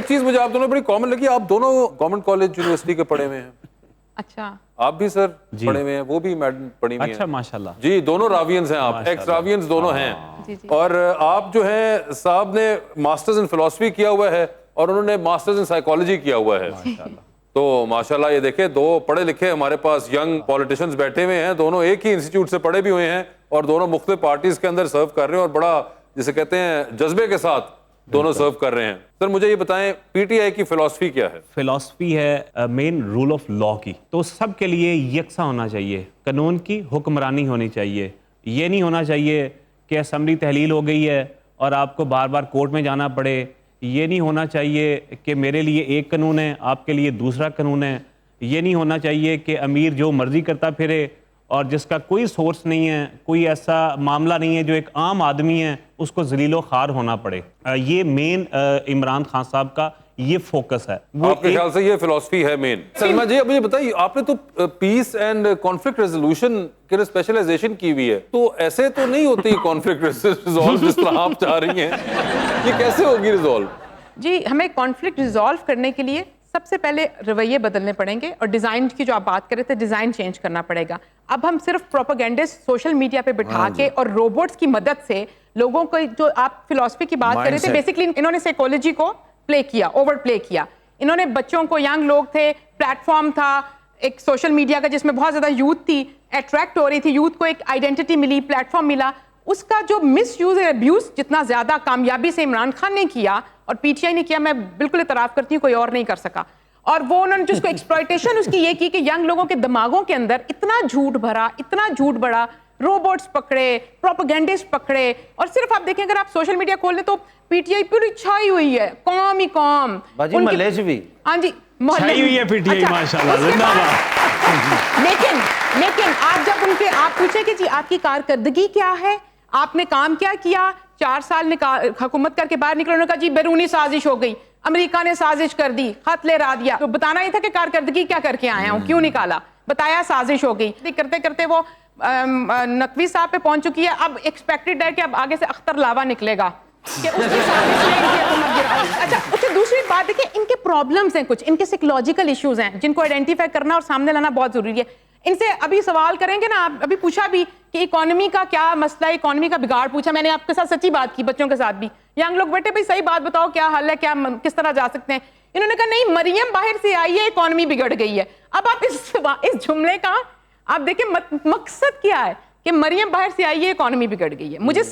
ایک چیز مجھے آپ دونوں بڑی کامن لگی, آپ دونوں گورنمنٹ کالج یونیورسٹی کے پڑھے ہوئے ہیں. اچھا, آپ بھی سر پڑھے ہوئے ہیں, وہ بھی میڈم پڑھی ہوئی ہیں. اچھا ماشاءاللہ. جی دونوں راوینز ہیں آپ, ایکس راوینز دونوں ہیں. اور آپ جو ہیں صاحب نے ماسٹرز ان فلسفی کیا ہوا ہے اور انہوں نے ماسٹرز ان سائیکالوجی کیا ہوا ہے. تو ماشاءاللہ یہ دیکھیں دو پڑھے لکھے ہمارے پاس ینگ پولیٹیشنز بیٹھے ہوئے ہیں, دونوں ایک ہی انسٹیٹیوٹ سے پڑھے بھی ہوئے ہیں اور دونوں مختلف پارٹیز کے اندر سرو کر رہے ہیں اور بڑا جسے کہتے ہیں جذبے کے ساتھ دونوں سرو کر رہے ہیں. سر مجھے یہ بتائیں پی ٹی آئی کی فلسفی کیا ہے؟ فلسفی ہے مین رول آف لا کی, تو سب کے لیے یکساں ہونا چاہیے, قانون کی حکمرانی ہونی چاہیے. یہ نہیں ہونا چاہیے کہ اسمبلی تحلیل ہو گئی ہے اور آپ کو بار بار کورٹ میں جانا پڑے. یہ نہیں ہونا چاہیے کہ میرے لیے ایک قانون ہے آپ کے لیے دوسرا قانون ہے. یہ نہیں ہونا چاہیے کہ امیر جو مرضی کرتا پھرے اور جس کا کوئی سورس نہیں ہے, کوئی ایسا معاملہ نہیں ہے جو ایک عام آدمی ہے اس کو ذلیل و خوار ہونا پڑے. یہ مین عمران خان صاحب کا یہ فوکس ہے. آپ کے خیال سے یہ فلسفی ہے مین. سلمہ جی اب مجھے بتائیے, آپ نے تو پیس اینڈ کانفلکٹ ریزولوشن کے اسپیشلائزیشن کی ہوئی ہے, تو ایسے تو نہیں ہوتی کانفلکٹ ریزالو جس طرح آپ چاہ رہی ہیں, یہ کیسے ہوگی ریزالو؟ جی ہمیں کانفلکٹ ریزالو کرنے کے لیے سب سے پہلے رویے بدلنے پڑیں گے اور ڈیزائن کی جو آپ بات کر رہے تھے ڈیزائن چینج کرنا پڑے گا. اب ہم صرف پروپیگنڈسٹ سوشل میڈیا پہ بٹھا کے اور روبوٹس کی مدد سے لوگوں کو, جو آپ فلسفی کی بات کر رہے تھے, بیسکلی انہوں نے سائیکالوجی کو پلے کیا, اوور پلے کیا. انہوں نے بچوں کو, ینگ لوگ تھے, پلیٹ فارم تھا ایک سوشل میڈیا کا جس میں بہت زیادہ یوتھ تھی, اٹریکٹ ہو رہی تھی, یوتھ کو ایک آئیڈینٹی ملی, پلیٹ فارم ملا. اس کا جو مس یوز ہے, ابیوز جتنا زیادہ کامیابی سے عمران خان نے کیا اور پی ٹی آئی نے کیا, میں بالکل اعتراف کرتی ہوں, کوئی اور نہیں کر سکا. اور وہ انہوں نے جس کو ایکسپلائٹیشن اس کی یہ کی کہ ینگ لوگوں کے دماغوں کے اندر اتنا جھوٹ بھرا, اتنا جھوٹ بڑا, روبوٹس پکڑے, پروپیگنڈسٹ پکڑے. اور صرف آپ دیکھیں اگر آپ سوشل میڈیا کھول لیں تو پی ٹی آئی پوری چھائی ہوئی ہے, قوم ہی قوم. باجی محلے سے بھی, ہاں جی چھائی ہوئی ہے پی ٹی آئی ماشاءاللہ, زندہ باد. لیکن آپ جب ان کے آپ پوچھیں کہ جی آپ کی کارکردگی کیا ہے, آپ نے کام کیا کیا, 4 سال حکومت کر کے باہر نکلے, انہوں نے کہا جی بیرونی سازش ہو گئی, امریکہ نے سازش کر دی, خط لہرا دیا. تو بتانا ہی تھا کہ کارکردگی کیا کر کے آیا ہوں, کیوں نکالا, بتایا سازش ہو گئی. کرتے کرتے وہ نقوی صاحب پہ پہنچ چکی ہے. اب ایکسپیکٹڈ ہے کہ اب آگے سے اختر لاوا نکلے گا کہ اس کی سازش میں ان کی حکومت گرا. اچھا اس سے دوسری بات دیکھیں, ان کے پرابلمس ہیں, کچھ ان کے سائیکولوجیکل ایشوز ہیں جن کو آئیڈینٹیفائی کرنا اور سامنے لانا بہت ضروری ہے. ان سے ابھی سوال کریں گے نا, آپ ابھی پوچھا بھی کہ اکانومی کا کیا مسئلہ ہے, اکانومی کا بگاڑ پوچھا, میں نے آپ کے ساتھ سچی بات کی, بچوں کے ساتھ بھی. ینگ لوگ بیٹھے بھائی صحیح بات بتاؤ کیا حل ہے, کیا کس طرح جا سکتے ہیں. انہوں نے کہا نہیں مریم باہر سے آئی ہے, اکانومی بگڑ گئی ہے. اب آپ اس جملے کا آپ دیکھیں مقصد کیا ہے کہ مریم باہر سے آئی ہے, اکانومی بگڑ گئی ہے. مجھے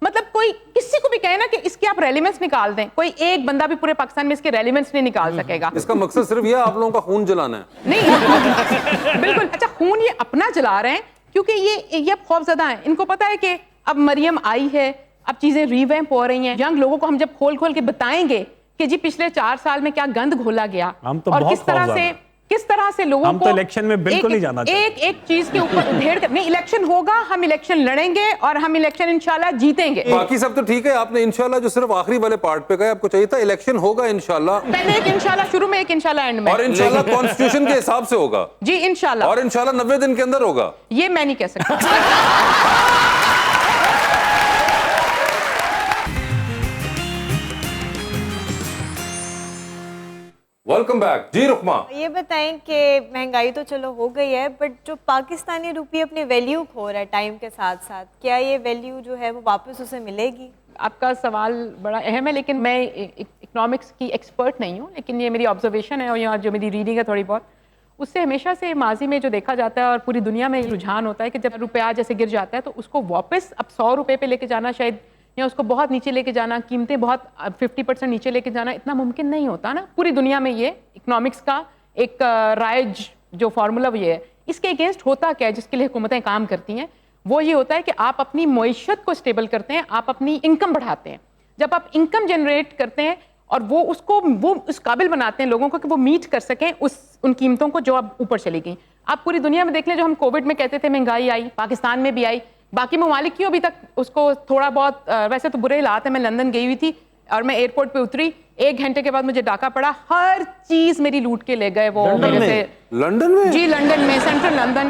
مطلب کوئی کسی کو بھی کہے نا کہ اس کی آپ ریلیونس نکال دیں, کوئی ایک بندہ بھی پورے پاکستان میں اس کی ریلیونس نہیں نکال سکے گا. اس کا مقصد صرف یہ آپ لوگوں کا خون جلانا ہے. نہیں بالکل. اچھا خون یہ اپنا جلا رہے ہیں کیونکہ یہ اب خوف زدہ ہیں. ان کو پتا ہے کہ اب مریم آئی ہے, اب چیزیں ریویمپ ہو رہی ہیں. ینگ لوگوں کو ہم جب کھول کھول کے بتائیں گے کہ جی پچھلے 4 سال میں کیا گند گھولا گیا اور کس طرح سے لوگوں کو الیکشن میں بالکل نہیں جانا چاہتے, ایک چیز کے اوپر ادھیڑ کر. نہیں الیکشن ہوگا, ہم الیکشن لڑیں گے اور ہم الیکشن انشاءاللہ جیتیں گے. باقی سب تو ٹھیک ہے, آپ نے انشاءاللہ جو صرف آخری والے پارٹ پہ کہا, آپ کو چاہیے تھا الیکشن ہوگا انشاءاللہ. پہلے ایک انشاءاللہ شروع میں, ایک انشاءاللہ اینڈ میں, اور انشاءاللہ کانسٹیٹیوشن کے حساب سے ہوگا. جی انشاءاللہ. اور انشاءاللہ 90 دن کے اندر ہوگا. یہ میں نہیں کہہ سکتا. Welcome back. جی رقمہ یہ بتائیں کہ مہنگائی تو چلو ہو گئی ہے, بٹ جو پاکستانی روپی اپنی ویلیو کھو رہا ہے ٹائم کے ساتھ ساتھ, کیا یہ ویلیو جو ہے وہ واپس اسے ملے گی؟ آپ کا سوال بڑا اہم ہے, لیکن میں اکنامکس کی ایکسپرٹ نہیں ہوں, لیکن یہ میری آبزرویشن ہے اور یہاں جو میری ریڈنگ ہے تھوڑی بہت, اس سے ہمیشہ سے ماضی میں جو دیکھا جاتا ہے اور پوری دنیا میں رجحان ہوتا ہے کہ جب روپیہ جیسے گر جاتا ہے تو اس کو واپس اب 100 روپے پہ لے کے جانا شاید, یا اس کو بہت نیچے لے کے جانا, قیمتیں بہت 50% نیچے لے کے جانا اتنا ممکن نہیں ہوتا نا. پوری دنیا میں یہ اکنامکس کا ایک رائج جو فارمولا وہ یہ ہے. اس کے اگینسٹ ہوتا کیا ہے جس کے لیے حکومتیں کام کرتی ہیں, وہ یہ ہوتا ہے کہ آپ اپنی معیشت کو اسٹیبل کرتے ہیں, آپ اپنی انکم بڑھاتے ہیں. جب آپ انکم جنریٹ کرتے ہیں اور وہ اس قابل بناتے ہیں لوگوں کو کہ وہ میٹ کر سکیں ان قیمتوں کو جو اب اوپر چلی گئیں. آپ پوری دنیا میں دیکھ لیں, جو ہم کووڈ میں کہتے تھے مہنگائی آئی, پاکستان میں بھی آئی, باقی ممالک کی ابھی تک اس کو تھوڑا بہت, ویسے تو برے حالات ہیں. میں لندن گئی ہوئی تھی اور میں ایئرپورٹ پہ اتری, 1 گھنٹے کے بعد مجھے ڈاکہ پڑا, ہر چیز میری لوٹ کے لے گئے وہ میرے سے. لندن میں؟ جی لندن میں, سینٹرل لندن.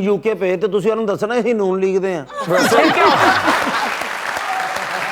ਯੂਕੇ ਪਏ ਤੇ ਤੁਸੀਂ ਉਹਨੂੰ ਦੱਸਣਾ ਅਸੀਂ ਨੂਨ ਲੀਗ ਦੇ ਆ।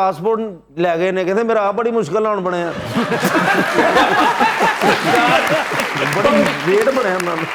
ਪਾਸਪੋਰਟ ਲੈ ਗਏ ਨੇ, ਕਹਿੰਦੇ ਮੇਰਾ ਆ ਬੜੀ ਮੁਸ਼ਕਲ ਨਾਲ ਬਣਿਆ, ਬੜੀ ਵੇਟ ਬਣਿਆ ਉਹਨਾਂ ਨੂੰ।